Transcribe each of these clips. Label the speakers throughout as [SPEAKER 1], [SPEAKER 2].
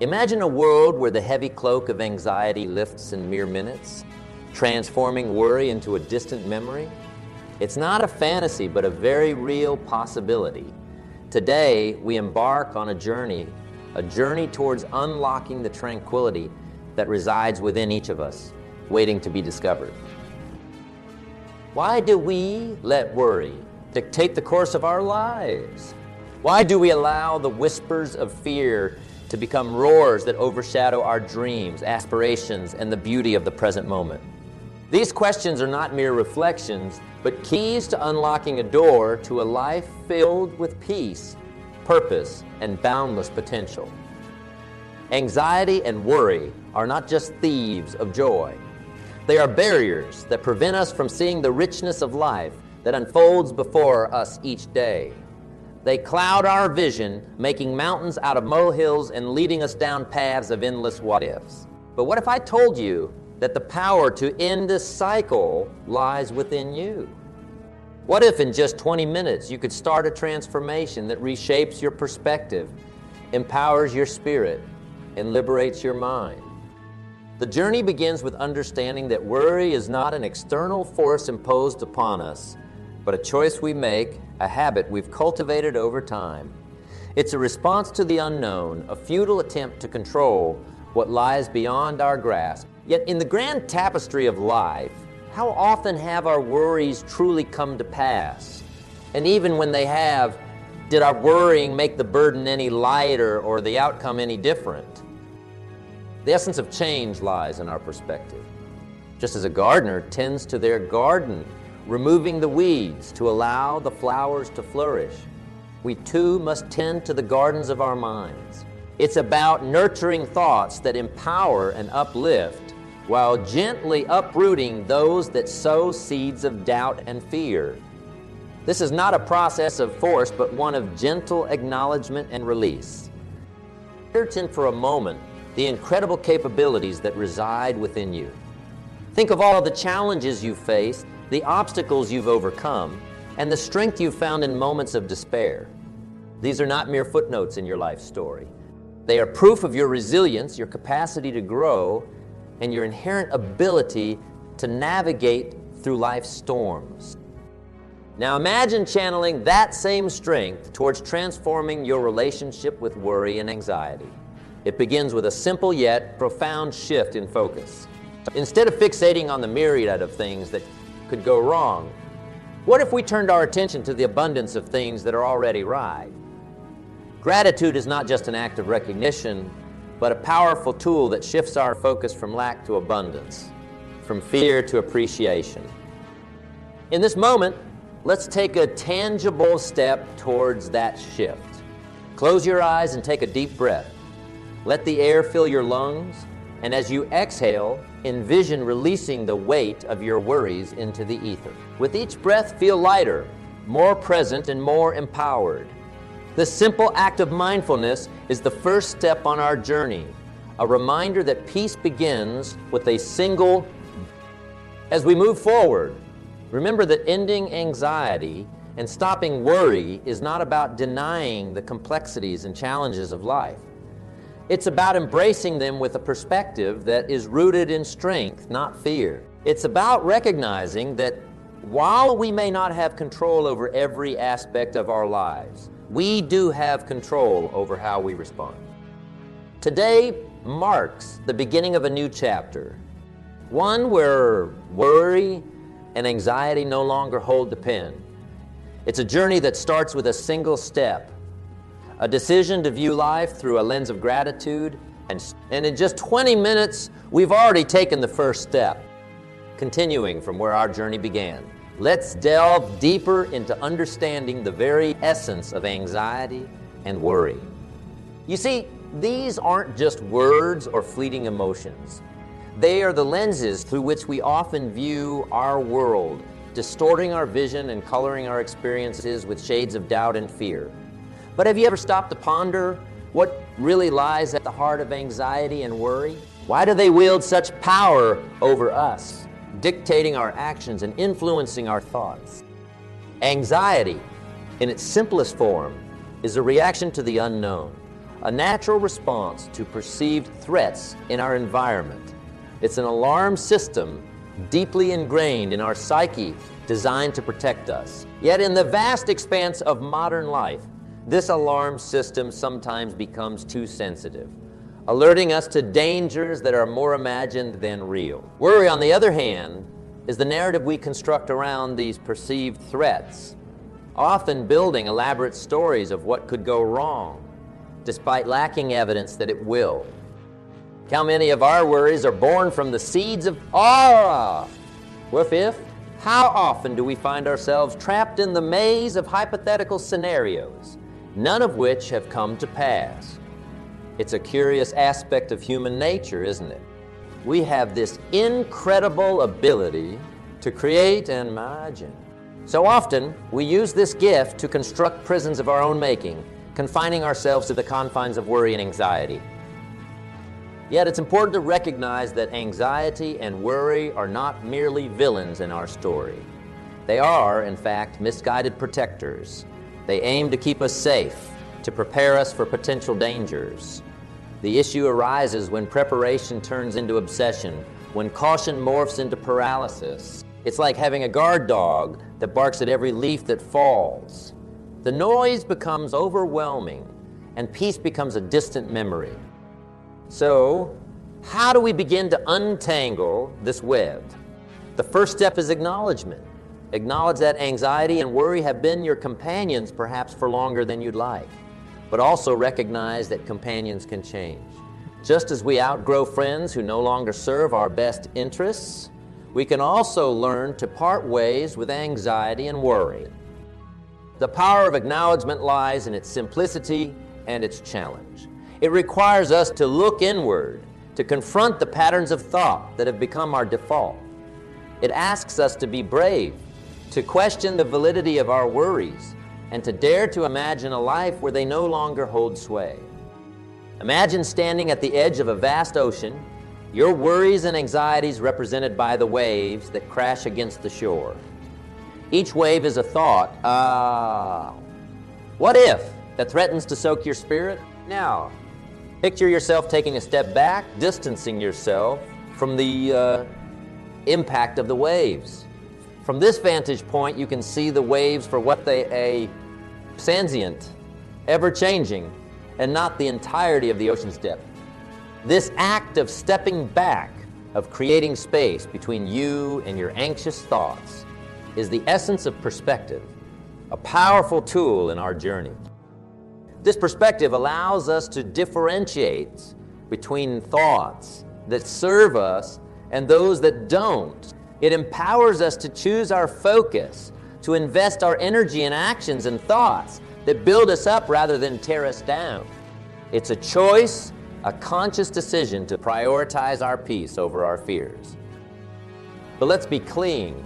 [SPEAKER 1] Imagine a world where the heavy cloak of anxiety lifts in mere minutes, transforming worry into a distant memory. It's not a fantasy, but a very real possibility. Today, we embark on a journey towards unlocking the tranquility that resides within each of us, waiting to be discovered. Why do we let worry dictate the course of our lives? Why do we allow the whispers of fear to become roars that overshadow our dreams, aspirations, and the beauty of the present moment? These questions are not mere reflections, but keys to unlocking a door to a life filled with peace, purpose, and boundless potential. Anxiety and worry are not just thieves of joy. They are barriers that prevent us from seeing the richness of life that unfolds before us each day. They cloud our vision, making mountains out of molehills and leading us down paths of endless what-ifs. But what if I told you that the power to end this cycle lies within you? What if in just 20 minutes you could start a transformation that reshapes your perspective, empowers your spirit, and liberates your mind? The journey begins with understanding that worry is not an external force imposed upon us, but a choice we make, a habit we've cultivated over time. It's a response to the unknown, a futile attempt to control what lies beyond our grasp. Yet in the grand tapestry of life, how often have our worries truly come to pass? And even when they have, did our worrying make the burden any lighter or the outcome any different? The essence of change lies in our perspective. Just as a gardener tends to their garden, removing the weeds to allow the flowers to flourish, we too must tend to the gardens of our minds. It's about nurturing thoughts that empower and uplift, while gently uprooting those that sow seeds of doubt and fear. This is not a process of force, but one of gentle acknowledgement and release. Search in for a moment the incredible capabilities that reside within you. Think of all the challenges you've faced, the obstacles you've overcome, and the strength you've found in moments of despair. These are not mere footnotes in your life story. They are proof of your resilience, your capacity to grow, and your inherent ability to navigate through life's storms. Now imagine channeling that same strength towards transforming your relationship with worry and anxiety. It begins with a simple yet profound shift in focus. Instead of fixating on the myriad of things that could go wrong, what if we turned our attention to the abundance of things that are already right? Gratitude is not just an act of recognition, but a powerful tool that shifts our focus from lack to abundance, from fear to appreciation. In this moment, let's take a tangible step towards that shift. Close your eyes and take a deep breath. Let the air fill your lungs, and as you exhale, envision releasing the weight of your worries into the ether. With each breath, feel lighter, more present, and more empowered. This simple act of mindfulness is the first step on our journey, a reminder that peace begins with a single. As we move forward, remember that ending anxiety and stopping worry is not about denying the complexities and challenges of life. It's about embracing them with a perspective that is rooted in strength, not fear. It's about recognizing that while we may not have control over every aspect of our lives, we do have control over how we respond. Today marks the beginning of a new chapter, one where worry and anxiety no longer hold the pen. It's a journey that starts with a single step, a decision to view life through a lens of gratitude, and in just 20 minutes, we've already taken the first step. Continuing from where our journey began, let's delve deeper into understanding the very essence of anxiety and worry. You see, these aren't just words or fleeting emotions. They are the lenses through which we often view our world, distorting our vision and coloring our experiences with shades of doubt and fear. But have you ever stopped to ponder what really lies at the heart of anxiety and worry? Why do they wield such power over us, dictating our actions and influencing our thoughts? Anxiety, in its simplest form, is a reaction to the unknown, a natural response to perceived threats in our environment. It's an alarm system deeply ingrained in our psyche, designed to protect us. Yet in the vast expanse of modern life, this alarm system sometimes becomes too sensitive, alerting us to dangers that are more imagined than real. Worry, on the other hand, is the narrative we construct around these perceived threats, often building elaborate stories of what could go wrong, despite lacking evidence that it will. How many of our worries are born from the seeds of awe? What if? How often do we find ourselves trapped in the maze of hypothetical scenarios, none of which have come to pass? It's a curious aspect of human nature, isn't it? We have this incredible ability to create and imagine. So often, we use this gift to construct prisons of our own making, confining ourselves to the confines of worry and anxiety. Yet it's important to recognize that anxiety and worry are not merely villains in our story. They are, in fact, misguided protectors. They aim to keep us safe, to prepare us for potential dangers. The issue arises when preparation turns into obsession, when caution morphs into paralysis. It's like having a guard dog that barks at every leaf that falls. The noise becomes overwhelming, and peace becomes a distant memory. So, how do we begin to untangle this web? The first step is acknowledgement. Acknowledge that anxiety and worry have been your companions perhaps for longer than you'd like, but also recognize that companions can change. Just as we outgrow friends who no longer serve our best interests, we can also learn to part ways with anxiety and worry. The power of acknowledgement lies in its simplicity and its challenge. It requires us to look inward, to confront the patterns of thought that have become our default. It asks us to be brave, to question the validity of our worries, and to dare to imagine a life where they no longer hold sway. Imagine standing at the edge of a vast ocean, your worries and anxieties represented by the waves that crash against the shore. Each wave is a thought, what if, that threatens to soak your spirit? Now, picture yourself taking a step back, distancing yourself from the impact of the waves. From this vantage point, you can see the waves for what they are, transient, ever-changing, and not the entirety of the ocean's depth. This act of stepping back, of creating space between you and your anxious thoughts, is the essence of perspective, a powerful tool in our journey. This perspective allows us to differentiate between thoughts that serve us and those that don't. It empowers us to choose our focus, to invest our energy in actions and thoughts that build us up rather than tear us down. It's a choice, a conscious decision to prioritize our peace over our fears. But let's be clean.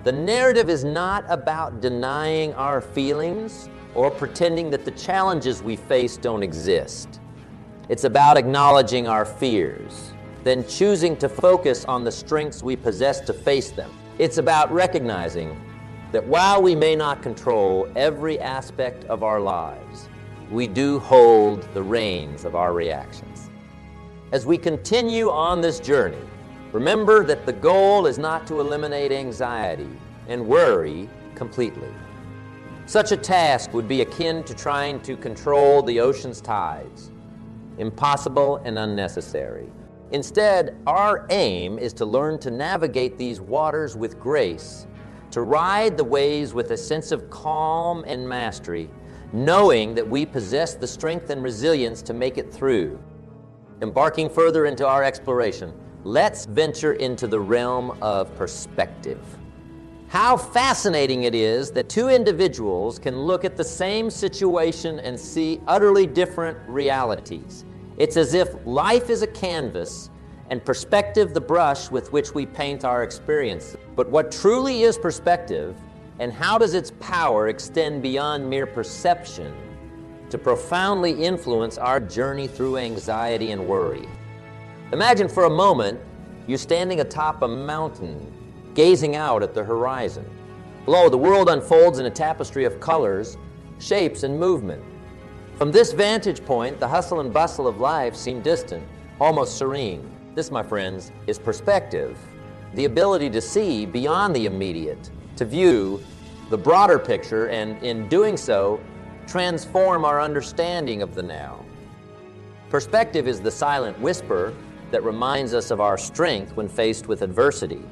[SPEAKER 1] The narrative is not about denying our feelings or pretending that the challenges we face don't exist. It's about acknowledging our fears, then choosing to focus on the strengths we possess to face them. It's about recognizing that while we may not control every aspect of our lives, we do hold the reins of our reactions. As we continue on this journey, remember that the goal is not to eliminate anxiety and worry completely. Such a task would be akin to trying to control the ocean's tides, impossible and unnecessary. Instead, our aim is to learn to navigate these waters with grace, to ride the waves with a sense of calm and mastery, knowing that we possess the strength and resilience to make it through. Embarking further into our exploration, let's venture into the realm of perspective. How fascinating it is that two individuals can look at the same situation and see utterly different realities. It's as if life is a canvas and perspective the brush with which we paint our experience. But what truly is perspective, and how does its power extend beyond mere perception to profoundly influence our journey through anxiety and worry? Imagine for a moment you standing atop a mountain, gazing out at the horizon. Below, the world unfolds in a tapestry of colors, shapes, and movement. From this vantage point, the hustle and bustle of life seem distant, almost serene. This, my friends, is perspective, the ability to see beyond the immediate, to view the broader picture, and in doing so, transform our understanding of the now. Perspective is the silent whisper that reminds us of our strength when faced with adversity.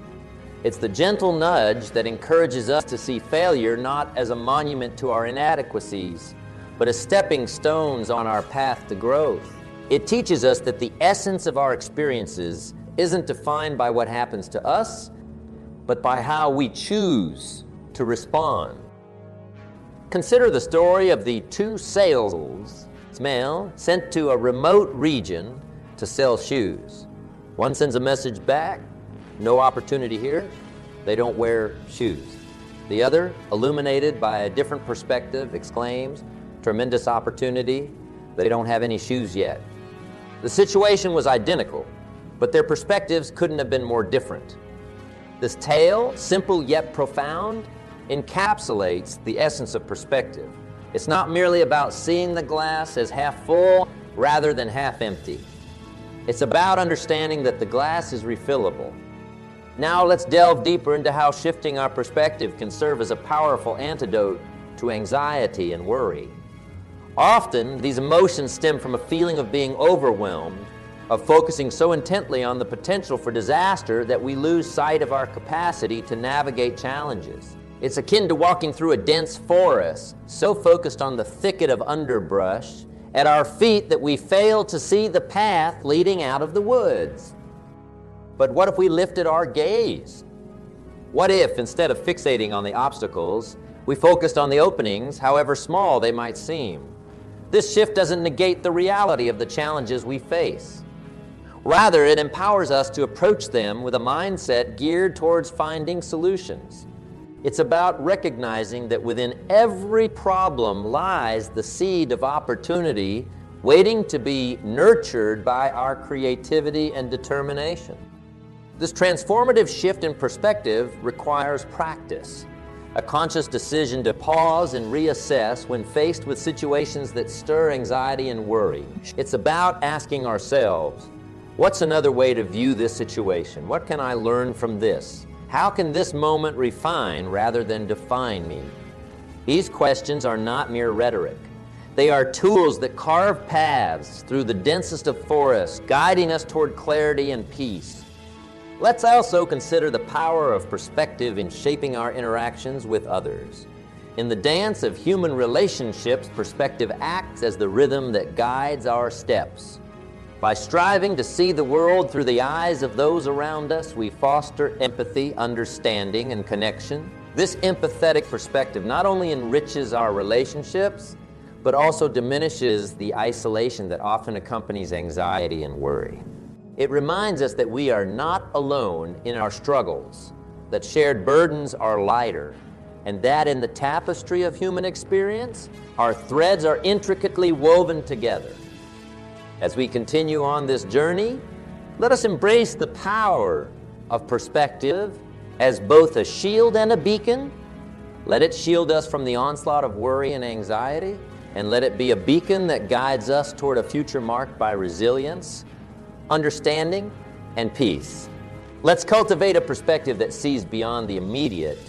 [SPEAKER 1] It's the gentle nudge that encourages us to see failure not as a monument to our inadequacies, but as stepping stones on our path to growth. It teaches us that the essence of our experiences isn't defined by what happens to us, but by how we choose to respond. Consider the story of the two salesmen sent to a remote region to sell shoes. One sends a message back, no opportunity here, they don't wear shoes. The other, illuminated by a different perspective, exclaims, tremendous opportunity, they don't have any shoes yet. The situation was identical, but their perspectives couldn't have been more different. This tale, simple yet profound, encapsulates the essence of perspective. It's not merely about seeing the glass as half full rather than half empty. It's about understanding that the glass is refillable. Now let's delve deeper into how shifting our perspective can serve as a powerful antidote to anxiety and worry. Often, these emotions stem from a feeling of being overwhelmed, of focusing so intently on the potential for disaster that we lose sight of our capacity to navigate challenges. It's akin to walking through a dense forest, so focused on the thicket of underbrush at our feet that we fail to see the path leading out of the woods. But what if we lifted our gaze? What if, instead of fixating on the obstacles, we focused on the openings, however small they might seem? This shift doesn't negate the reality of the challenges we face. Rather, it empowers us to approach them with a mindset geared towards finding solutions. It's about recognizing that within every problem lies the seed of opportunity waiting to be nurtured by our creativity and determination. This transformative shift in perspective requires practice, a conscious decision to pause and reassess when faced with situations that stir anxiety and worry. It's about asking ourselves, what's another way to view this situation? What can I learn from this? How can this moment refine rather than define me? These questions are not mere rhetoric. They are tools that carve paths through the densest of forests, guiding us toward clarity and peace. Let's also consider the power of perspective in shaping our interactions with others. In the dance of human relationships, perspective acts as the rhythm that guides our steps. By striving to see the world through the eyes of those around us, we foster empathy, understanding, and connection. This empathetic perspective not only enriches our relationships, but also diminishes the isolation that often accompanies anxiety and worry. It reminds us that we are not alone in our struggles, that shared burdens are lighter, and that in the tapestry of human experience, our threads are intricately woven together. As we continue on this journey, let us embrace the power of perspective as both a shield and a beacon. Let it shield us from the onslaught of worry and anxiety, and let it be a beacon that guides us toward a future marked by resilience, understanding, and peace. Let's cultivate a perspective that sees beyond the immediate,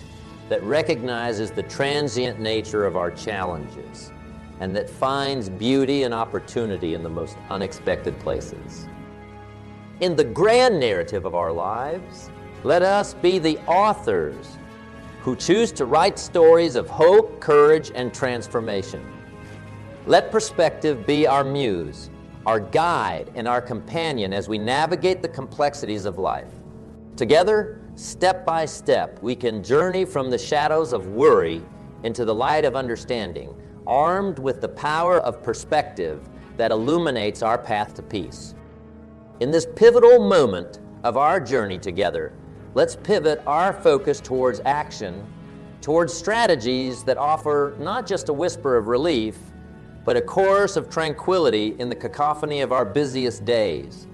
[SPEAKER 1] that recognizes the transient nature of our challenges, and that finds beauty and opportunity in the most unexpected places. In the grand narrative of our lives, let us be the authors who choose to write stories of hope, courage, and transformation. Let perspective be our muse, our guide, and our companion as we navigate the complexities of life. Together, step by step, we can journey from the shadows of worry into the light of understanding, armed with the power of perspective that illuminates our path to peace. In this pivotal moment of our journey together, let's pivot our focus towards action, towards strategies that offer not just a whisper of relief, but a chorus of tranquility in the cacophony of our busiest days.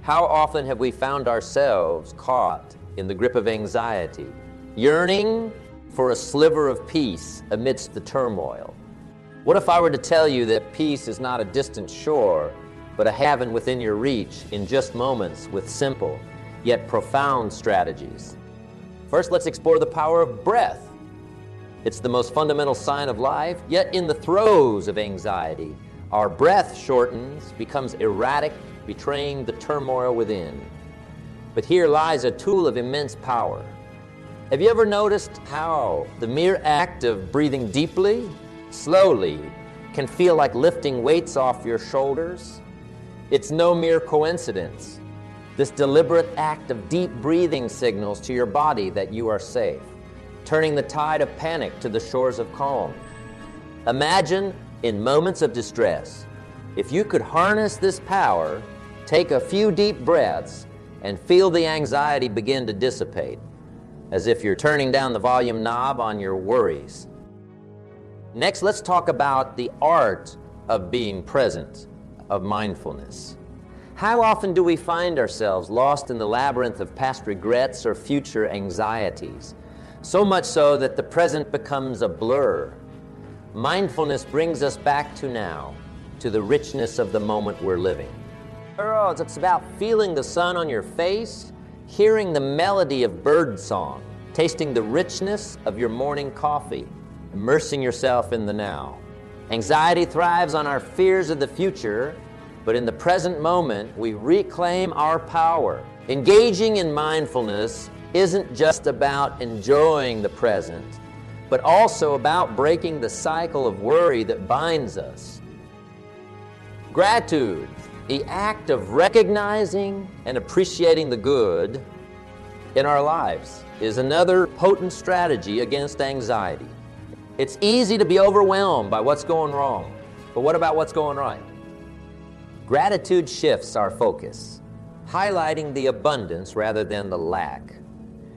[SPEAKER 1] How often have we found ourselves caught in the grip of anxiety, yearning for a sliver of peace amidst the turmoil? What if I were to tell you that peace is not a distant shore, but a haven within your reach in just moments with simple, yet profound strategies? First, let's explore the power of breath. It's the most fundamental sign of life, yet in the throes of anxiety, our breath shortens, becomes erratic, betraying the turmoil within. But here lies a tool of immense power. Have you ever noticed how the mere act of breathing deeply, slowly, can feel like lifting weights off your shoulders? It's no mere coincidence. This deliberate act of deep breathing signals to your body that you are safe, turning the tide of panic to the shores of calm. Imagine in moments of distress, if you could harness this power, take a few deep breaths, and feel the anxiety begin to dissipate, as if you're turning down the volume knob on your worries. Next, let's talk about the art of being present, of mindfulness. How often do we find ourselves lost in the labyrinth of past regrets or future anxieties? So much so that the present becomes a blur. Mindfulness brings us back to now, to the richness of the moment we're living. It's about feeling the sun on your face, hearing the melody of bird song, tasting the richness of your morning coffee, immersing yourself in the now. Anxiety thrives on our fears of the future, but in the present moment, we reclaim our power. Engaging in mindfulness isn't just about enjoying the present, but also about breaking the cycle of worry that binds us. Gratitude, the act of recognizing and appreciating the good in our lives, is another potent strategy against anxiety. It's easy to be overwhelmed by what's going wrong, but what about what's going right? Gratitude shifts our focus, highlighting the abundance rather than the lack.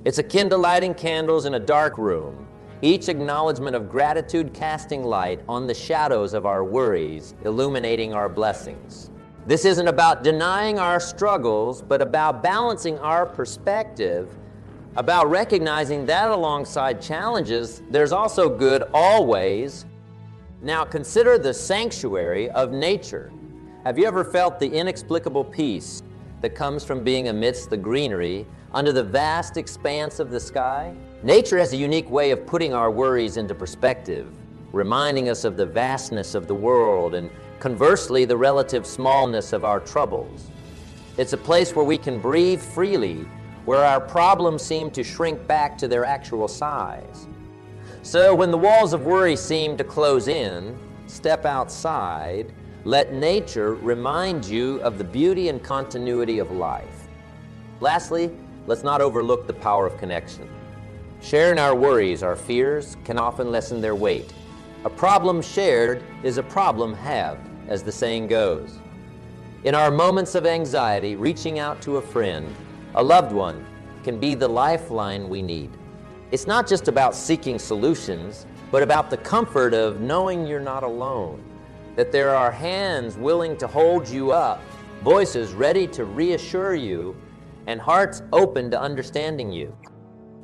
[SPEAKER 1] It's akin to lighting candles in a dark room, each acknowledgement of gratitude casting light on the shadows of our worries, illuminating our blessings. This isn't about denying our struggles, but about balancing our perspective, about recognizing that alongside challenges, there's also good always. Now consider the sanctuary of nature. Have you ever felt the inexplicable peace that comes from being amidst the greenery under the vast expanse of the sky? Nature has a unique way of putting our worries into perspective, reminding us of the vastness of the world and conversely the relative smallness of our troubles. It's a place where we can breathe freely, where our problems seem to shrink back to their actual size. So when the walls of worry seem to close in, step outside. Let nature remind you of the beauty and continuity of life. Lastly, let's not overlook the power of connection. Sharing our worries, our fears, can often lessen their weight. A problem shared is a problem halved, as the saying goes. In our moments of anxiety, reaching out to a friend, a loved one, can be the lifeline we need. It's not just about seeking solutions, but about the comfort of knowing you're not alone, that there are hands willing to hold you up, voices ready to reassure you, and hearts open to understanding you.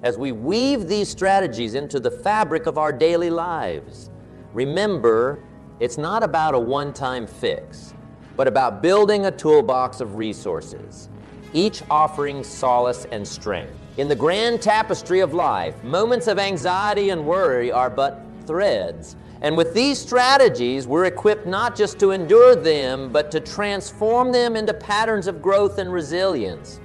[SPEAKER 1] As we weave these strategies into the fabric of our daily lives, remember, it's not about a one-time fix, but about building a toolbox of resources, each offering solace and strength. In the grand tapestry of life, moments of anxiety and worry are but threads. And with these strategies, we're equipped not just to endure them, but to transform them into patterns of growth and resilience.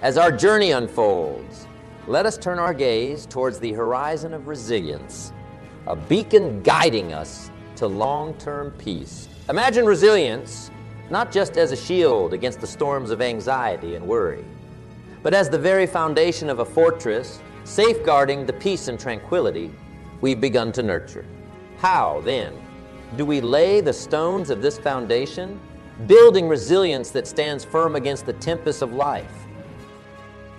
[SPEAKER 1] As our journey unfolds, let us turn our gaze towards the horizon of resilience, a beacon guiding us to long-term peace. Imagine resilience not just as a shield against the storms of anxiety and worry, but as the very foundation of a fortress, safeguarding the peace and tranquility we've begun to nurture. How, then, do we lay the stones of this foundation, building resilience that stands firm against the tempests of life?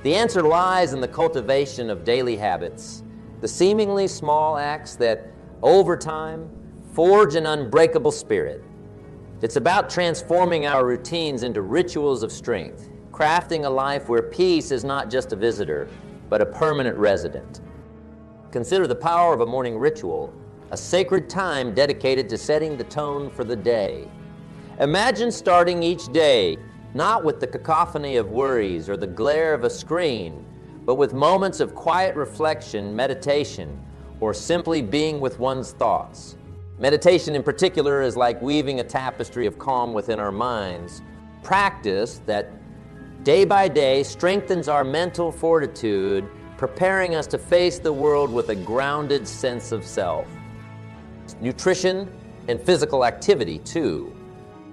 [SPEAKER 1] The answer lies in the cultivation of daily habits, the seemingly small acts that, over time, forge an unbreakable spirit. It's about transforming our routines into rituals of strength, crafting a life where peace is not just a visitor, but a permanent resident. Consider the power of a morning ritual, a sacred time dedicated to setting the tone for the day. Imagine starting each day not with the cacophony of worries or the glare of a screen, but with moments of quiet reflection, meditation, or simply being with one's thoughts. Meditation in particular is like weaving a tapestry of calm within our minds, practice that day by day strengthens our mental fortitude, preparing us to face the world with a grounded sense of self. Nutrition and physical activity, too,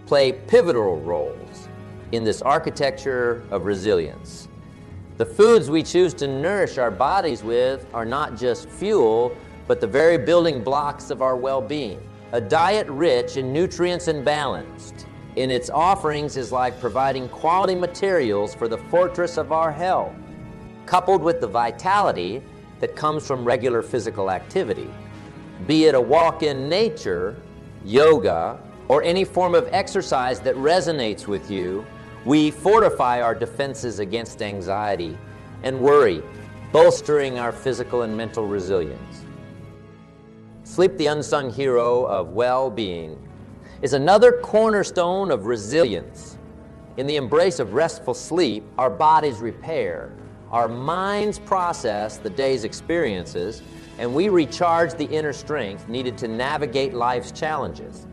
[SPEAKER 1] play pivotal roles in this architecture of resilience. The foods we choose to nourish our bodies with are not just fuel, but the very building blocks of our well-being. A diet rich in nutrients and balanced in its offerings is like providing quality materials for the fortress of our health, coupled with the vitality that comes from regular physical activity. Be it a walk in nature, yoga, or any form of exercise that resonates with you, we fortify our defenses against anxiety and worry, bolstering our physical and mental resilience. Sleep, the unsung hero of well-being, is another cornerstone of resilience. In the embrace of restful sleep, our bodies repair, our minds process the day's experiences, and we recharge the inner strength needed to navigate life's challenges.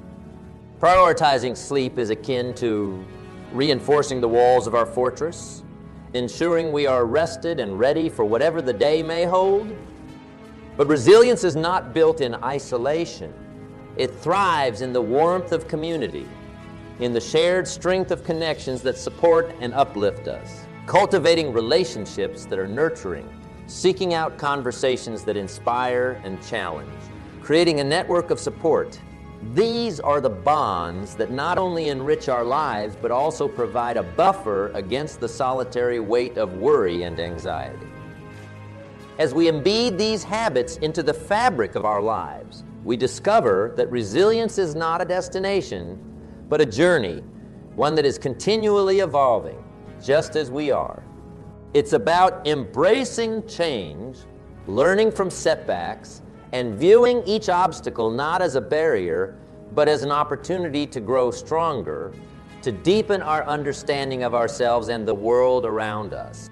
[SPEAKER 1] Prioritizing sleep is akin to reinforcing the walls of our fortress, ensuring we are rested and ready for whatever the day may hold. But resilience is not built in isolation. It thrives in the warmth of community, in the shared strength of connections that support and uplift us, cultivating relationships that are nurturing, seeking out conversations that inspire and challenge, creating a network of support. These are the bonds that not only enrich our lives, but also provide a buffer against the solitary weight of worry and anxiety. As we embed these habits into the fabric of our lives, we discover that resilience is not a destination, but a journey, one that is continually evolving, just as we are. It's about embracing change, learning from setbacks, and viewing each obstacle not as a barrier, but as an opportunity to grow stronger, to deepen our understanding of ourselves and the world around us.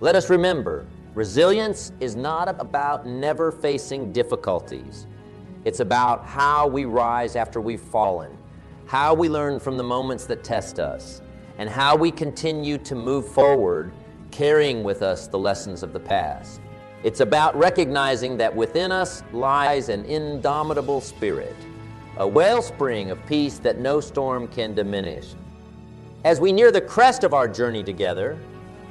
[SPEAKER 1] Let us remember, resilience is not about never facing difficulties. It's about how we rise after we've fallen, how we learn from the moments that test us, and how we continue to move forward, carrying with us the lessons of the past. It's about recognizing that within us lies an indomitable spirit, a wellspring of peace that no storm can diminish. As we near the crest of our journey together,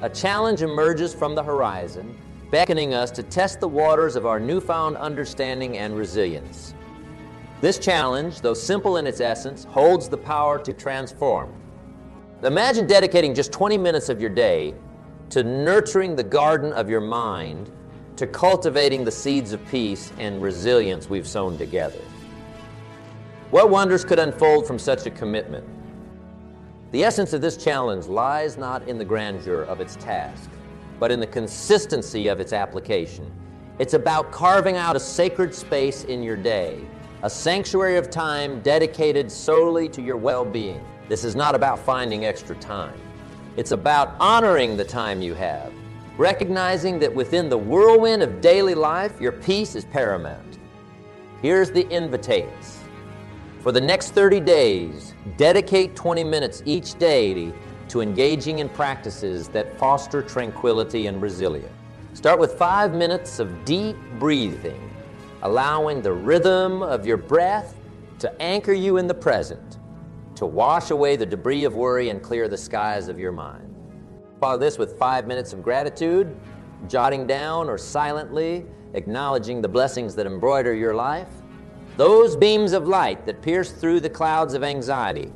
[SPEAKER 1] a challenge emerges from the horizon, beckoning us to test the waters of our newfound understanding and resilience. This challenge, though simple in its essence, holds the power to transform. Imagine dedicating just 20 minutes of your day to nurturing the garden of your mind, to cultivating the seeds of peace and resilience we've sown together. What wonders could unfold from such a commitment? The essence of this challenge lies not in the grandeur of its task, but in the consistency of its application. It's about carving out a sacred space in your day, a sanctuary of time dedicated solely to your well-being. This is not about finding extra time. It's about honoring the time you have, recognizing that within the whirlwind of daily life, your peace is paramount. Here's the invitations. For the next 30 days, dedicate 20 minutes each day to engaging in practices that foster tranquility and resilience. Start with 5 minutes of deep breathing, allowing the rhythm of your breath to anchor you in the present, to wash away the debris of worry and clear the skies of your mind. Follow this with 5 minutes of gratitude, jotting down or silently acknowledging the blessings that embroider your life, those beams of light that pierce through the clouds of anxiety.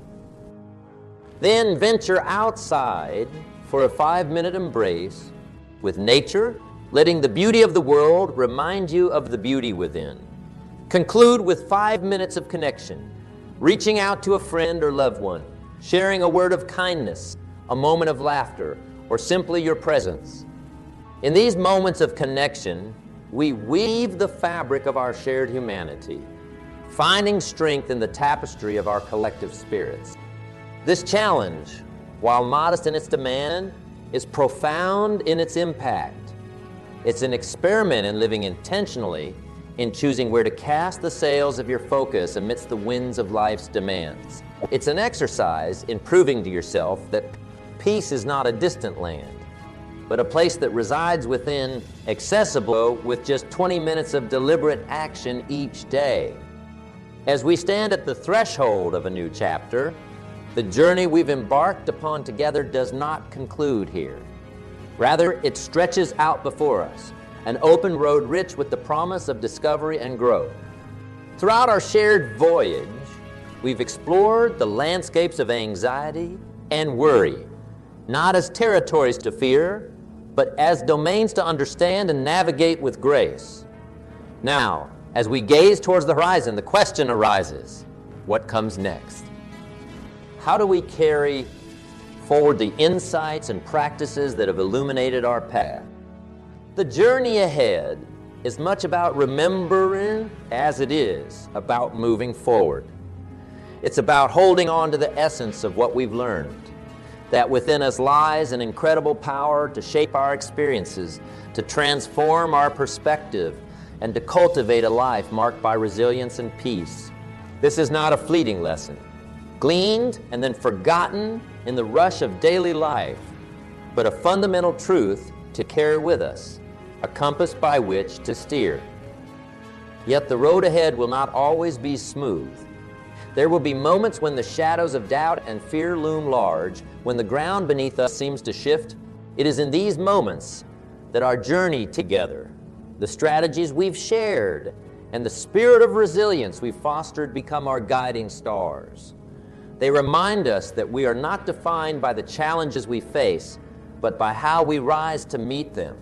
[SPEAKER 1] Then venture outside for a 5-minute embrace with nature, letting the beauty of the world remind you of the beauty within. Conclude with 5 minutes of connection, reaching out to a friend or loved one, sharing a word of kindness, a moment of laughter, or simply your presence. In these moments of connection, we weave the fabric of our shared humanity, finding strength in the tapestry of our collective spirits. This challenge, while modest in its demand, is profound in its impact. It's an experiment in living intentionally, in choosing where to cast the sails of your focus amidst the winds of life's demands. It's an exercise in proving to yourself that peace is not a distant land, but a place that resides within, accessible with just 20 minutes of deliberate action each day. As we stand at the threshold of a new chapter, the journey we've embarked upon together does not conclude here. Rather, it stretches out before us, an open road rich with the promise of discovery and growth. Throughout our shared voyage, we've explored the landscapes of anxiety and worry, not as territories to fear, but as domains to understand and navigate with grace. Now, as we gaze towards the horizon, the question arises, what comes next? How do we carry forward the insights and practices that have illuminated our path? The journey ahead is much about remembering as it is about moving forward. It's about holding on to the essence of what we've learned, that within us lies an incredible power to shape our experiences, to transform our perspective, and to cultivate a life marked by resilience and peace. This is not a fleeting lesson, gleaned and then forgotten in the rush of daily life, but a fundamental truth to carry with us, a compass by which to steer. Yet the road ahead will not always be smooth. There will be moments when the shadows of doubt and fear loom large, when the ground beneath us seems to shift. It is in these moments that our journey together, the strategies we've shared, and the spirit of resilience we've fostered become our guiding stars. They remind us that we are not defined by the challenges we face, but by how we rise to meet them.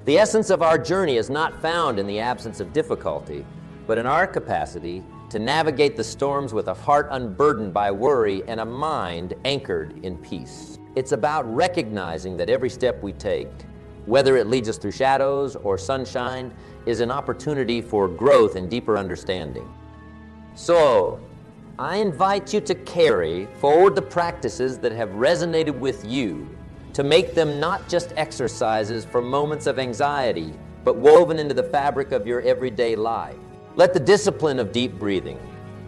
[SPEAKER 1] The essence of our journey is not found in the absence of difficulty, but in our capacity to navigate the storms with a heart unburdened by worry and a mind anchored in peace. It's about recognizing that every step we take, whether it leads us through shadows or sunshine, is an opportunity for growth and deeper understanding. So, I invite you to carry forward the practices that have resonated with you, to make them not just exercises for moments of anxiety, but woven into the fabric of your everyday life. Let the discipline of deep breathing,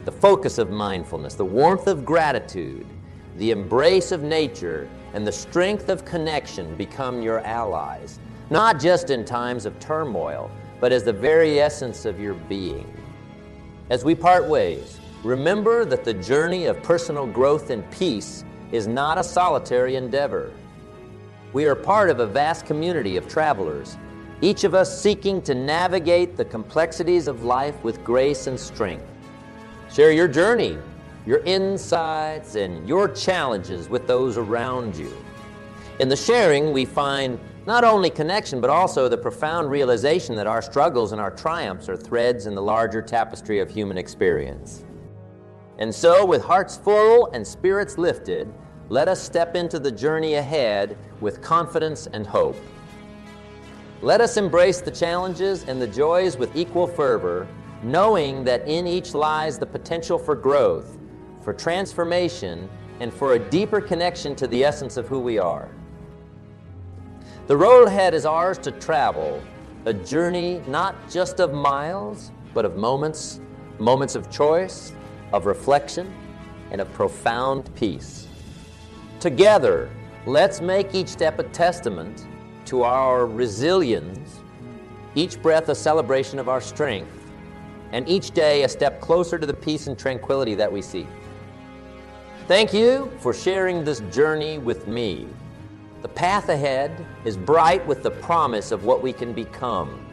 [SPEAKER 1] the focus of mindfulness, the warmth of gratitude, the embrace of nature, and the strength of connection become your allies, not just in times of turmoil, but as the very essence of your being. As we part ways, remember that the journey of personal growth and peace is not a solitary endeavor. We are part of a vast community of travelers, each of us seeking to navigate the complexities of life with grace and strength. Share your journey, your insights, and your challenges with those around you. In the sharing, we find not only connection, but also the profound realization that our struggles and our triumphs are threads in the larger tapestry of human experience. And so, with hearts full and spirits lifted, let us step into the journey ahead with confidence and hope. Let us embrace the challenges and the joys with equal fervor, knowing that in each lies the potential for growth, for transformation, and for a deeper connection to the essence of who we are. The road ahead is ours to travel, a journey not just of miles, but of moments of choice, of reflection, and of profound peace. Together, let's make each step a testament to our resilience, each breath a celebration of our strength, and each day a step closer to the peace and tranquility that we seek. Thank you for sharing this journey with me. The path ahead is bright with the promise of what we can become,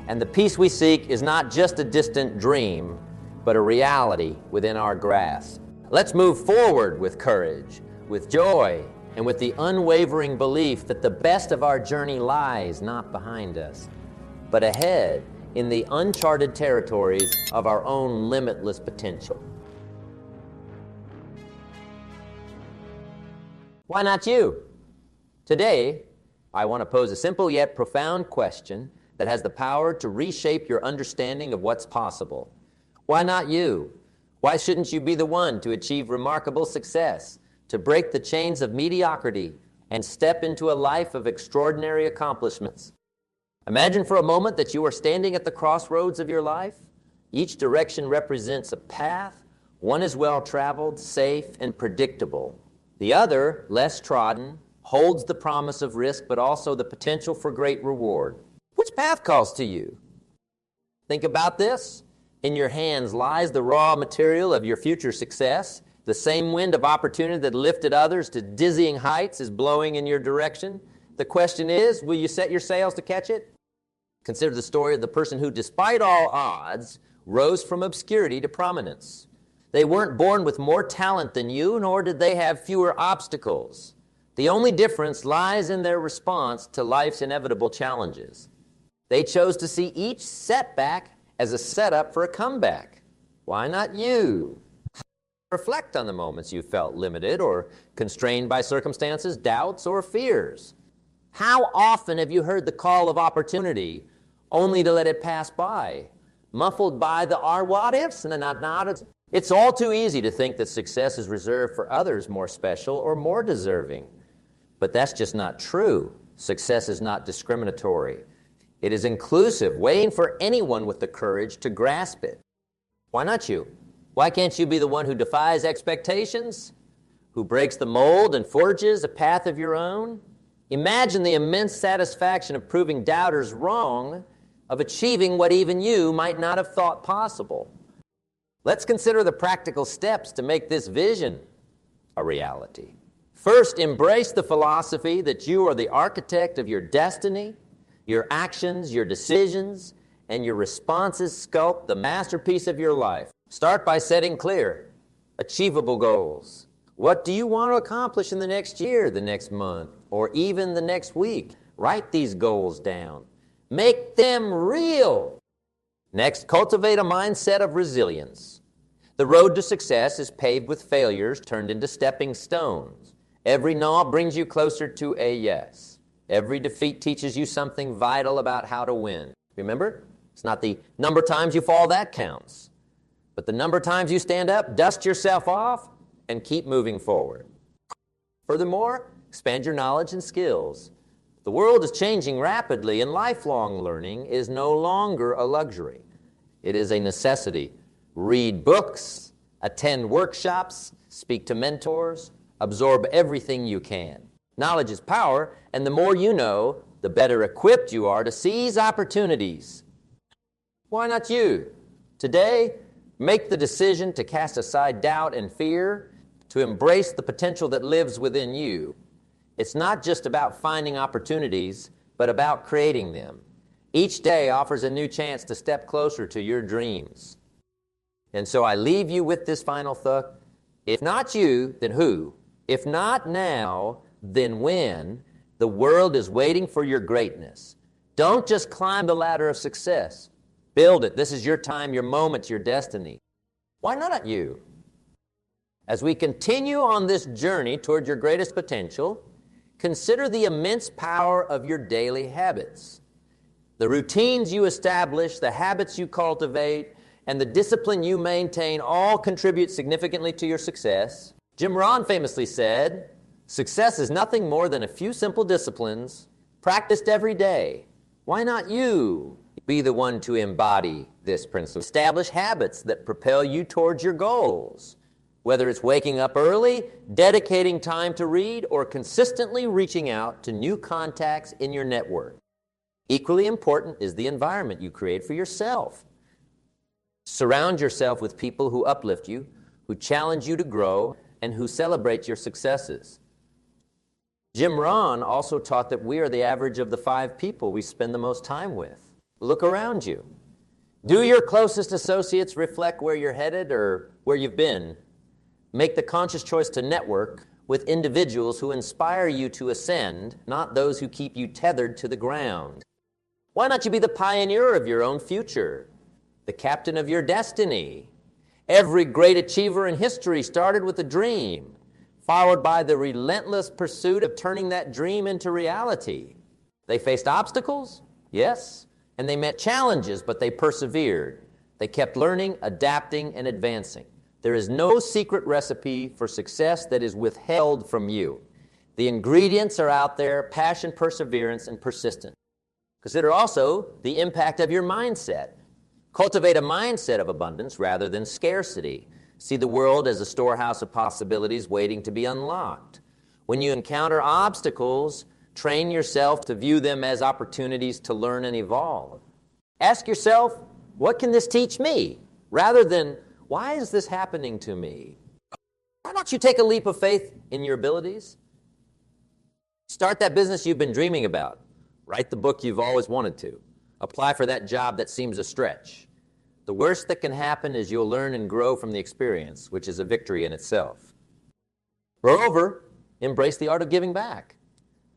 [SPEAKER 1] and the peace we seek is not just a distant dream, but a reality within our grasp. Let's move forward with courage, with joy, and with the unwavering belief that the best of our journey lies not behind us, but ahead in the uncharted territories of our own limitless potential. Why not you? Today, I want to pose a simple yet profound question that has the power to reshape your understanding of what's possible. Why not you? Why shouldn't you be the one to achieve remarkable success, to break the chains of mediocrity, and step into a life of extraordinary accomplishments? Imagine for a moment that you are standing at the crossroads of your life. Each direction represents a path. One is well-traveled, safe, and predictable. The other, less trodden, holds the promise of risk, but also the potential for great reward. Which path calls to you? Think about this. In your hands lies the raw material of your future success. The same wind of opportunity that lifted others to dizzying heights is blowing in your direction. The question is, will you set your sails to catch it? Consider the story of the person who, despite all odds, rose from obscurity to prominence. They weren't born with more talent than you, nor did they have fewer obstacles. The only difference lies in their response to life's inevitable challenges. They chose to see each setback as a setup for a comeback. Why not you? Reflect on the moments you felt limited or constrained by circumstances, doubts, or fears. How often have you heard the call of opportunity only to let it pass by, muffled by the "are what ifs" and the not. It's all too easy to think that success is reserved for others more special or more deserving. But that's just not true. Success is not discriminatory. It is inclusive, waiting for anyone with the courage to grasp it. Why not you? Why can't you be the one who defies expectations, who breaks the mold and forges a path of your own? Imagine the immense satisfaction of proving doubters wrong, of achieving what even you might not have thought possible. Let's consider the practical steps to make this vision a reality. First, embrace the philosophy that you are the architect of your destiny. Your actions, your decisions, and your responses sculpt the masterpiece of your life. Start by setting clear, achievable goals. What do you want to accomplish in the next year, the next month, or even the next week? Write these goals down. Make them real. Next, cultivate a mindset of resilience. The road to success is paved with failures turned into stepping stones. Every no brings you closer to a yes. Every defeat teaches you something vital about how to win. Remember, it's not the number of times you fall that counts, but the number of times you stand up, dust yourself off, and keep moving forward. Furthermore, expand your knowledge and skills. The world is changing rapidly, and lifelong learning is no longer a luxury. It is a necessity. Read books, attend workshops, speak to mentors, absorb everything you can. Knowledge is power, and the more you know, the better equipped you are to seize opportunities. Why not you? Today, make the decision to cast aside doubt and fear, to embrace the potential that lives within you. It's not just about finding opportunities, but about creating them. Each day offers a new chance to step closer to your dreams. And so I leave you with this final thought. If not you, then who? If not now, then when? The world is waiting for your greatness. Don't just climb the ladder of success. Build it. This is your time, your moment, your destiny. Why not you? As we continue on this journey toward your greatest potential, consider the immense power of your daily habits. The routines you establish, the habits you cultivate, and the discipline you maintain all contribute significantly to your success. Jim Rohn famously said, "Success is nothing more than a few simple disciplines practiced every day." Why not you be the one to embody this principle? Establish habits that propel you towards your goals. Whether it's waking up early, dedicating time to read, or consistently reaching out to new contacts in your network. Equally important is the environment you create for yourself. Surround yourself with people who uplift you, who challenge you to grow, and who celebrate your successes. Jim Rohn also taught that we are the average of the 5 people we spend the most time with. Look around you. Do your closest associates reflect where you're headed or where you've been? Make the conscious choice to network with individuals who inspire you to ascend, not those who keep you tethered to the ground. Why not you be the pioneer of your own future, the captain of your destiny? Every great achiever in history started with a dream, followed by the relentless pursuit of turning that dream into reality. They faced obstacles, yes, And they met challenges, but they persevered. They kept learning, adapting, and advancing. There is no secret recipe for success that is withheld from you. The ingredients are out there: passion, perseverance, and persistence. Consider also the impact of your mindset. Cultivate a mindset of abundance rather than scarcity. See the world as a storehouse of possibilities waiting to be unlocked. When you encounter obstacles, train yourself to view them as opportunities to learn and evolve. Ask yourself, what can this teach me? Rather than, why is this happening to me? Why don't you take a leap of faith in your abilities? Start that business you've been dreaming about. Write the book you've always wanted to. Apply for that job that seems a stretch. The worst that can happen is you'll learn and grow from the experience, which is a victory in itself. Moreover, embrace the art of giving back.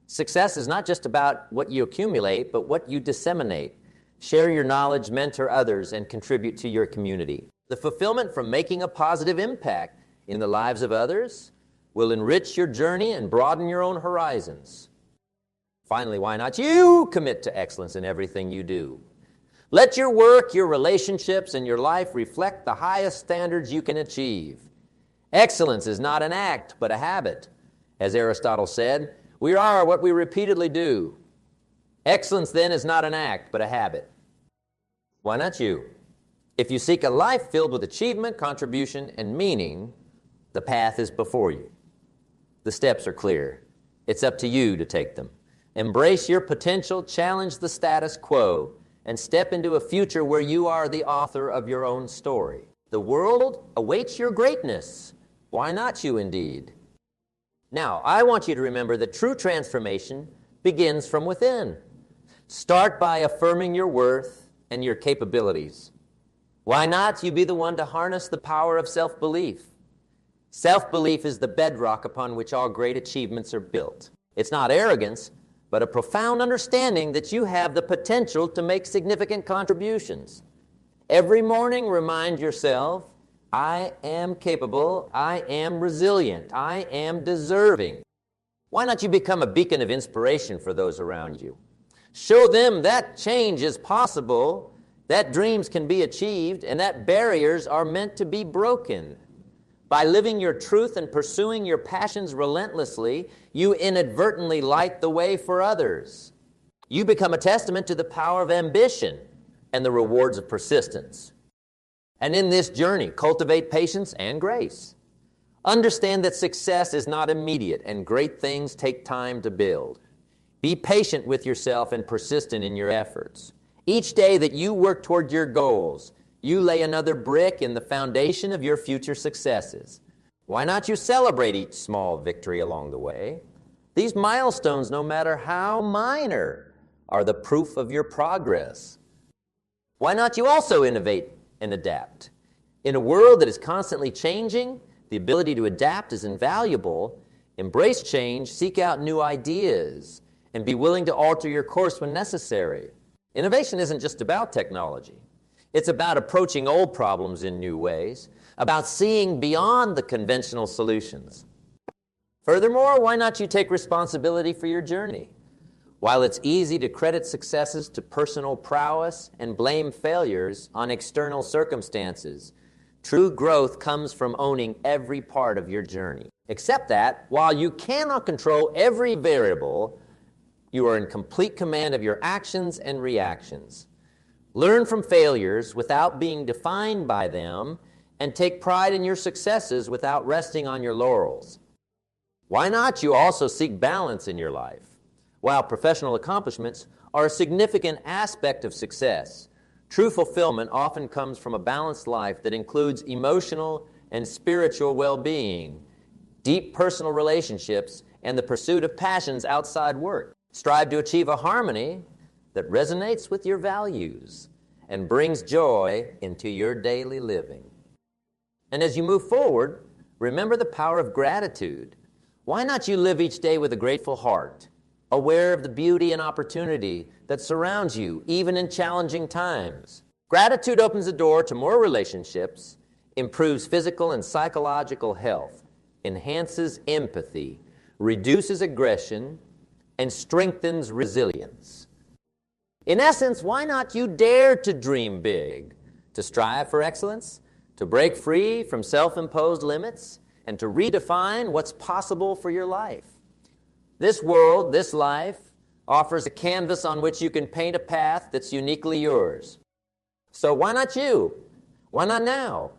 [SPEAKER 1] Success is not just about what you accumulate, but what you disseminate. Share your knowledge, mentor others, and contribute to your community. The fulfillment from making a positive impact in the lives of others will enrich your journey and broaden your own horizons. Finally, why not you commit to excellence in everything you do? Let your work, your relationships, and your life reflect the highest standards you can achieve. Excellence is not an act, but a habit. As Aristotle said, we are what we repeatedly do. Excellence, then, is not an act, but a habit. Why not you? If you seek a life filled with achievement, contribution, and meaning, the path is before you. The steps are clear. It's up to you to take them. Embrace your potential, challenge the status quo, and step into a future where you are the author of your own story. The world awaits your greatness. Why not you indeed? Now, I want you to remember that true transformation begins from within. Start by affirming your worth and your capabilities. Why not you be the one to harness the power of self-belief? Self-belief is the bedrock upon which all great achievements are built. It's not arrogance, but a profound understanding that you have the potential to make significant contributions. Every morning, remind yourself, I am capable, I am resilient, I am deserving. Why not you become a beacon of inspiration for those around you? Show them that change is possible, that dreams can be achieved, and that barriers are meant to be broken. By living your truth and pursuing your passions relentlessly, you inadvertently light the way for others. You become a testament to the power of ambition and the rewards of persistence. And in this journey, cultivate patience and grace. Understand that success is not immediate and great things take time to build. Be patient with yourself and persistent in your efforts. Each day that you work toward your goals, you lay another brick in the foundation of your future successes. Why not you celebrate each small victory along the way? These milestones, no matter how minor, are the proof of your progress. Why not you also innovate and adapt? In a world that is constantly changing, the ability to adapt is invaluable. Embrace change, seek out new ideas, and be willing to alter your course when necessary. Innovation isn't just about technology. It's about approaching old problems in new ways, about seeing beyond the conventional solutions. Furthermore, why not you take responsibility for your journey? While it's easy to credit successes to personal prowess and blame failures on external circumstances, true growth comes from owning every part of your journey. Except that, while you cannot control every variable, you are in complete command of your actions and reactions. Learn from failures without being defined by them, and take pride in your successes without resting on your laurels. Why not you also seek balance in your life? While professional accomplishments are a significant aspect of success, true fulfillment often comes from a balanced life that includes emotional and spiritual well-being, deep personal relationships, and the pursuit of passions outside work. Strive to achieve a harmony that resonates with your values and brings joy into your daily living. And as you move forward, remember the power of gratitude. Why not you live each day with a grateful heart, aware of the beauty and opportunity that surrounds you, even in challenging times? Gratitude opens the door to more relationships, improves physical and psychological health, enhances empathy, reduces aggression, and strengthens resilience. In essence, why not you dare to dream big, to strive for excellence, to break free from self-imposed limits, and to redefine what's possible for your life? This world, this life, offers a canvas on which you can paint a path that's uniquely yours. So why not you? Why not now?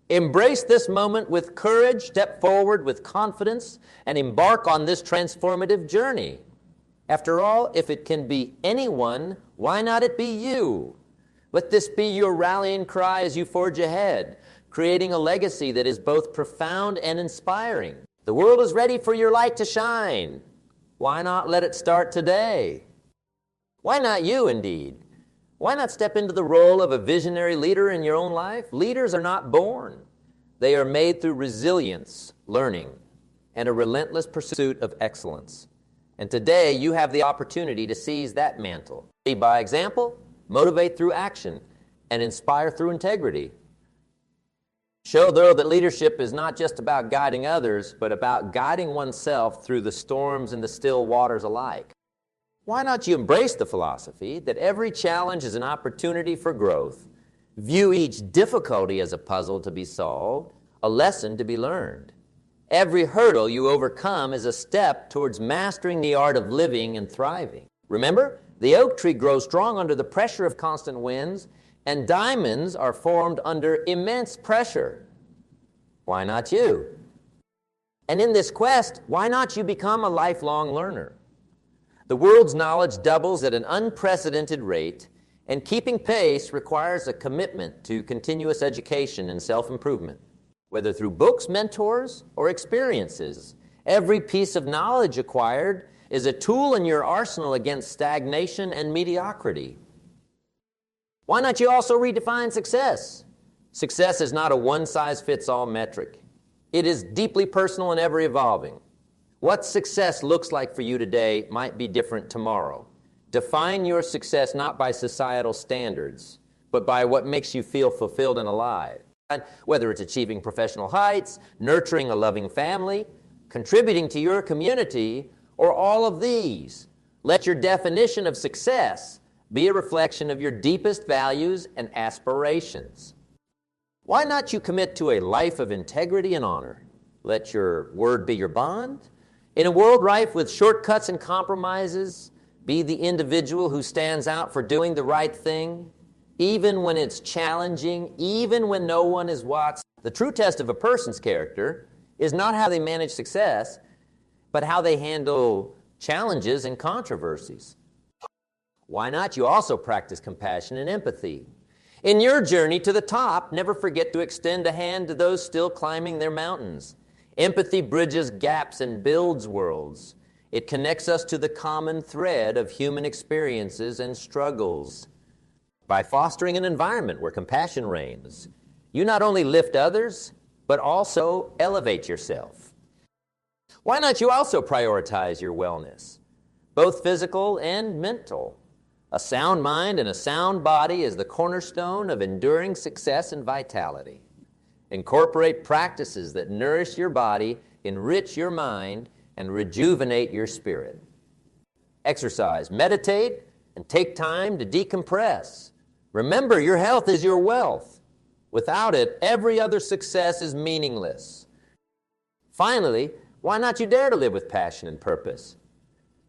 [SPEAKER 1] Embrace this moment with courage, step forward with confidence, and embark on this transformative journey. After all, if it can be anyone, why not it be you? Let this be your rallying cry as you forge ahead, creating a legacy that is both profound and inspiring. The world is ready for your light to shine. Why not let it start today? Why not you, indeed? Why not step into the role of a visionary leader in your own life? Leaders are not born. They are made through resilience, learning, and a relentless pursuit of excellence. And today, you have the opportunity to seize that mantle. Lead by example, motivate through action, and inspire through integrity. Show, though, that leadership is not just about guiding others, but about guiding oneself through the storms and the still waters alike. Why not you embrace the philosophy that every challenge is an opportunity for growth? View each difficulty as a puzzle to be solved, a lesson to be learned. Every hurdle you overcome is a step towards mastering the art of living and thriving. Remember, the oak tree grows strong under the pressure of constant winds, and diamonds are formed under immense pressure. Why not you? And in this quest, why not you become a lifelong learner? The world's knowledge doubles at an unprecedented rate, and keeping pace requires a commitment to continuous education and self-improvement. Whether through books, mentors, or experiences, every piece of knowledge acquired is a tool in your arsenal against stagnation and mediocrity. Why not you also redefine success? Success is not a one-size-fits-all metric. It is deeply personal and ever-evolving. What success looks like for you today might be different tomorrow. Define your success not by societal standards, but by what makes you feel fulfilled and alive. Whether it's achieving professional heights, nurturing a loving family, contributing to your community, or all of these, let your definition of success be a reflection of your deepest values and aspirations. Why not you commit to a life of integrity and honor? Let your word be your bond. In a world rife with shortcuts and compromises, be the individual who stands out for doing the right thing, even when it's challenging, even when no one is watching. The true test of a person's character is not how they manage success, but how they handle challenges and controversies. Why not you also practice compassion and empathy? In your journey to the top, never forget to extend a hand to those still climbing their mountains. Empathy bridges gaps and builds worlds. It connects us to the common thread of human experiences and struggles. By fostering an environment where compassion reigns, you not only lift others, but also elevate yourself. Why not you also prioritize your wellness, both physical and mental? A sound mind and a sound body is the cornerstone of enduring success and vitality. Incorporate practices that nourish your body, enrich your mind, and rejuvenate your spirit. Exercise, meditate, and take time to decompress. Remember, your health is your wealth. Without it, every other success is meaningless. Finally, why not you dare to live with passion and purpose?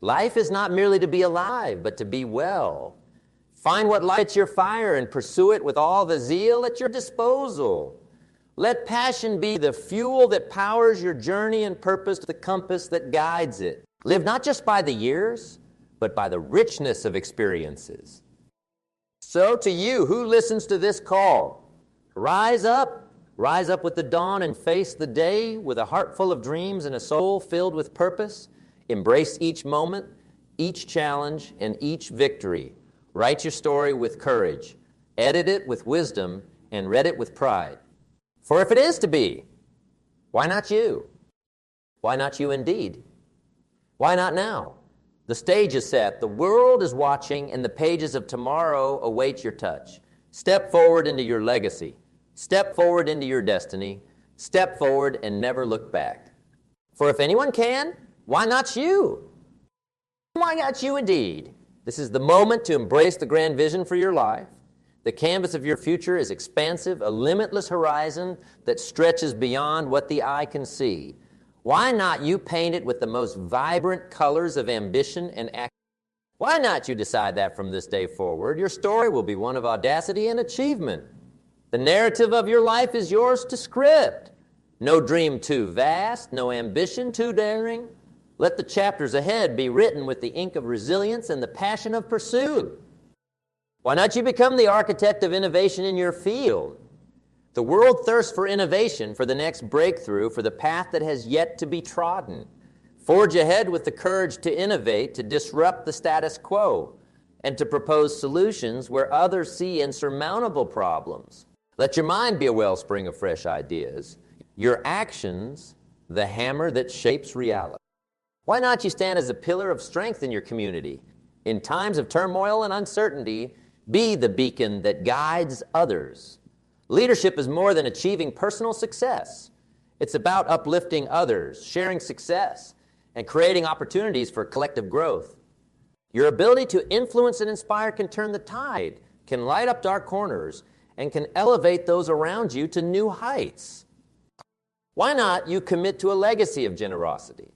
[SPEAKER 1] Life is not merely to be alive, but to be well. Find what lights your fire and pursue it with all the zeal at your disposal. Let passion be the fuel that powers your journey and purpose, the compass that guides it. Live not just by the years, but by the richness of experiences. So to you who listens to this call, rise up with the dawn and face the day with a heart full of dreams and a soul filled with purpose. Embrace each moment, each challenge, and each victory. Write your story with courage, edit it with wisdom, and read it with pride. For if it is to be, why not you? Why not you indeed? Why not now? The stage is set, the world is watching, and the pages of tomorrow await your touch. Step forward into your legacy. Step forward into your destiny. Step forward and never look back. For if anyone can, why not you? Why not you indeed? This is the moment to embrace the grand vision for your life. The canvas of your future is expansive, a limitless horizon that stretches beyond what the eye can see. Why not you paint it with the most vibrant colors of ambition and action? Why not you decide that from this day forward, your story will be one of audacity and achievement. The narrative of your life is yours to script. No dream too vast, no ambition too daring. Let the chapters ahead be written with the ink of resilience and the passion of pursuit. Why not you become the architect of innovation in your field? The world thirsts for innovation, for the next breakthrough, for the path that has yet to be trodden. Forge ahead with the courage to innovate, to disrupt the status quo, and to propose solutions where others see insurmountable problems. Let your mind be a wellspring of fresh ideas. Your actions, the hammer that shapes reality. Why not you stand as a pillar of strength in your community? In times of turmoil and uncertainty, be the beacon that guides others. Leadership is more than achieving personal success. It's about uplifting others, sharing success, and creating opportunities for collective growth. Your ability to influence and inspire can turn the tide, can light up dark corners, and can elevate those around you to new heights. Why not you commit to a legacy of generosity?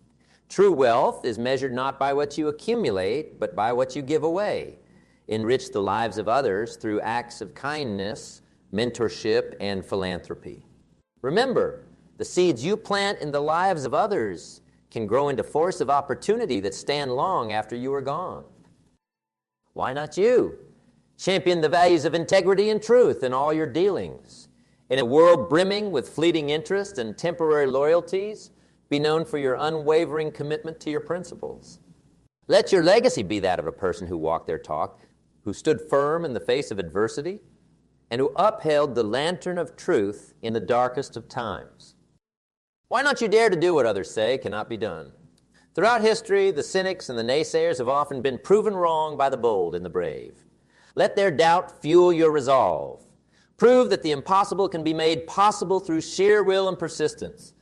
[SPEAKER 1] True wealth is measured not by what you accumulate, but by what you give away. Enrich the lives of others through acts of kindness, mentorship, and philanthropy. Remember, the seeds you plant in the lives of others can grow into force of opportunity that stand long after you are gone. Why not you? Champion the values of integrity and truth in all your dealings. In a world brimming with fleeting interest and temporary loyalties, be known for your unwavering commitment to your principles. Let your legacy be that of a person who walked their talk, who stood firm in the face of adversity, and who upheld the lantern of truth in the darkest of times. Why not you dare to do what others say cannot be done? Throughout history, the cynics and the naysayers have often been proven wrong by the bold and the brave. Let their doubt fuel your resolve. Prove that the impossible can be made possible through sheer will and persistence.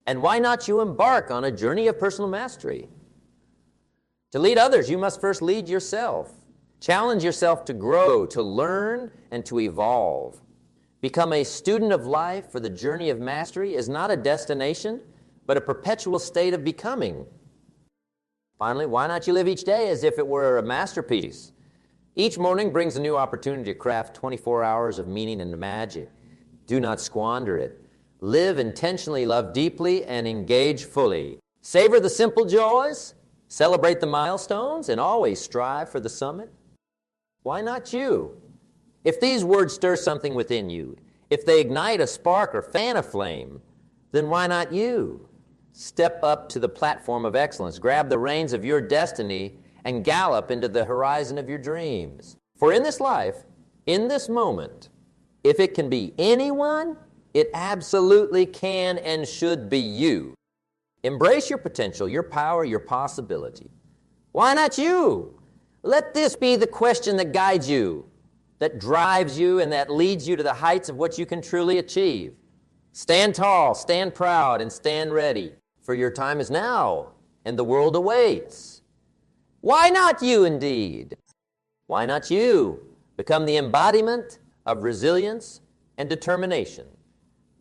[SPEAKER 1] And why not you embark on a journey of personal mastery? To lead others, you must first lead yourself. Challenge yourself to grow, to learn, and to evolve. Become a student of life, for the journey of mastery is not a destination, but a perpetual state of becoming. Finally, why not you live each day as if it were a masterpiece? Each morning brings a new opportunity to craft 24 hours of meaning and magic. Do not squander it. Live intentionally, love deeply, and engage fully. Savor the simple joys, celebrate the milestones, and always strive for the summit. Why not you? If these words stir something within you, if they ignite a spark or fan a flame, then why not you? Step up to the platform of excellence, grab the reins of your destiny, and gallop into the horizon of your dreams. For in this life, in this moment, if it can be anyone, it absolutely can and should be you. Embrace your potential, your power, your possibility. Why not you? Let this be the question that guides you, that drives you, and that leads you to the heights of what you can truly achieve. Stand tall, stand proud, and stand ready, for your time is now, and the world awaits. Why not you, indeed? Why not you become the embodiment of resilience and determination?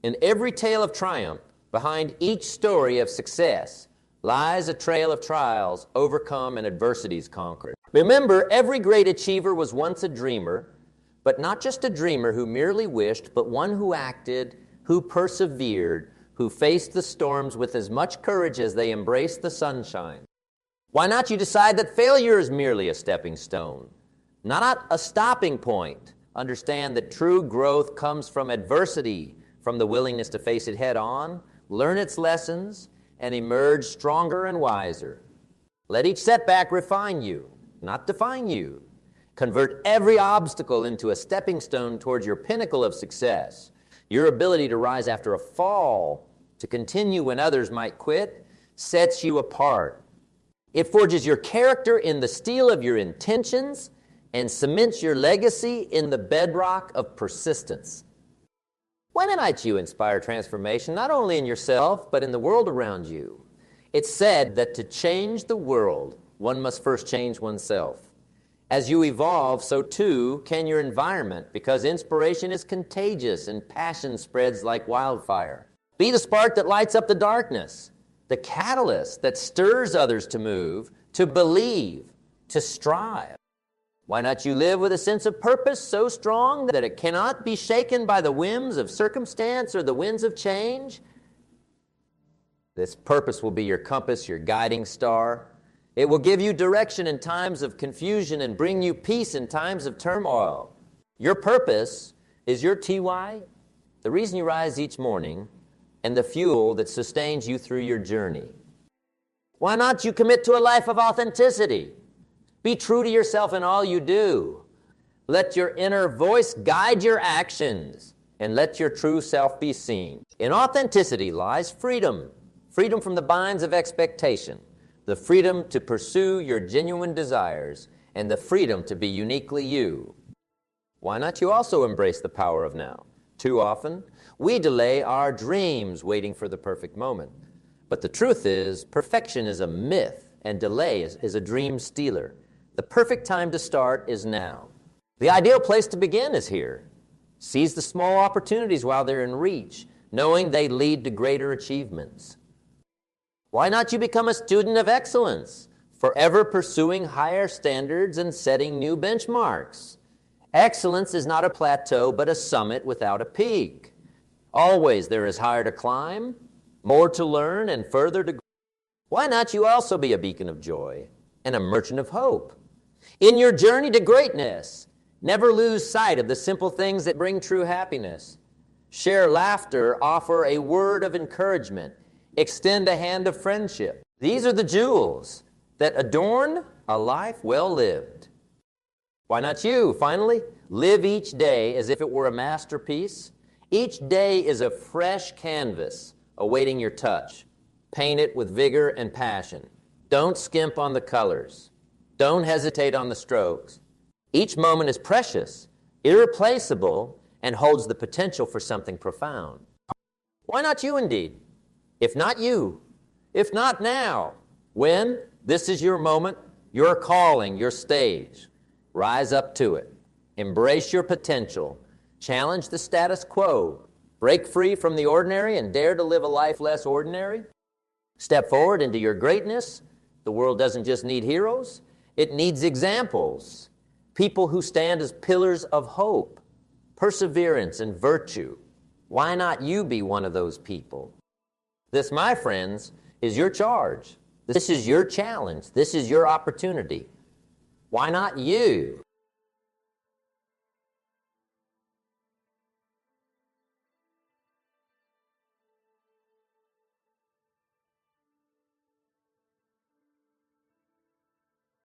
[SPEAKER 1] In every tale of triumph, behind each story of success, lies a trail of trials overcome and adversities conquered. Remember, every great achiever was once a dreamer, but not just a dreamer who merely wished, but one who acted, who persevered, who faced the storms with as much courage as they embraced the sunshine. Why not you decide that failure is merely a stepping stone, not a stopping point? Understand that true growth comes from adversity, from the willingness to face it head on, learn its lessons, and emerge stronger and wiser. Let each setback refine you, not define you. Convert every obstacle into a stepping stone towards your pinnacle of success. Your ability to rise after a fall, to continue when others might quit, sets you apart. It forges your character in the steel of your intentions and cements your legacy in the bedrock of persistence. Why not you inspire transformation, not only in yourself, but in the world around you? It's said that to change the world, one must first change oneself. As you evolve, so too can your environment, because inspiration is contagious and passion spreads like wildfire. Be the spark that lights up the darkness, the catalyst that stirs others to move, to believe, to strive. Why not you live with a sense of purpose so strong that it cannot be shaken by the whims of circumstance or the winds of change? This purpose will be your compass, your guiding star. It will give you direction in times of confusion and bring you peace in times of turmoil. Your purpose is your TY, the reason you rise each morning, and the fuel that sustains you through your journey. Why not you commit to a life of authenticity? Be true to yourself in all you do. Let your inner voice guide your actions, and let your true self be seen. In authenticity lies freedom, freedom from the binds of expectation, the freedom to pursue your genuine desires, and the freedom to be uniquely you. Why not you also embrace the power of now? Too often, we delay our dreams waiting for the perfect moment. But the truth is, perfection is a myth, and delay is a dream stealer. The perfect time to start is now. The ideal place to begin is here. Seize the small opportunities while they're in reach, knowing they lead to greater achievements. Why not you become a student of excellence, forever pursuing higher standards and setting new benchmarks? Excellence is not a plateau, but a summit without a peak. Always there is higher to climb, more to learn, and further to grow. Why not you also be a beacon of joy and a merchant of hope? In your journey to greatness, never lose sight of the simple things that bring true happiness. Share laughter, offer a word of encouragement, extend a hand of friendship. These are the jewels that adorn a life well lived. Why not you, finally, live each day as if it were a masterpiece? Each day is a fresh canvas awaiting your touch. Paint it with vigor and passion. Don't skimp on the colors. Don't hesitate on the strokes. Each moment is precious, irreplaceable, and holds the potential for something profound. Why not you indeed? If not you, if not now, when? This is your moment, your calling, your stage. Rise up to it. Embrace your potential. Challenge the status quo. Break free from the ordinary and dare to live a life less ordinary. Step forward into your greatness. The world doesn't just need heroes. It needs examples. People who stand as pillars of hope, perseverance, and virtue. Why not you be one of those people? This, my friends, is your charge. This is your challenge. This is your opportunity. Why not you?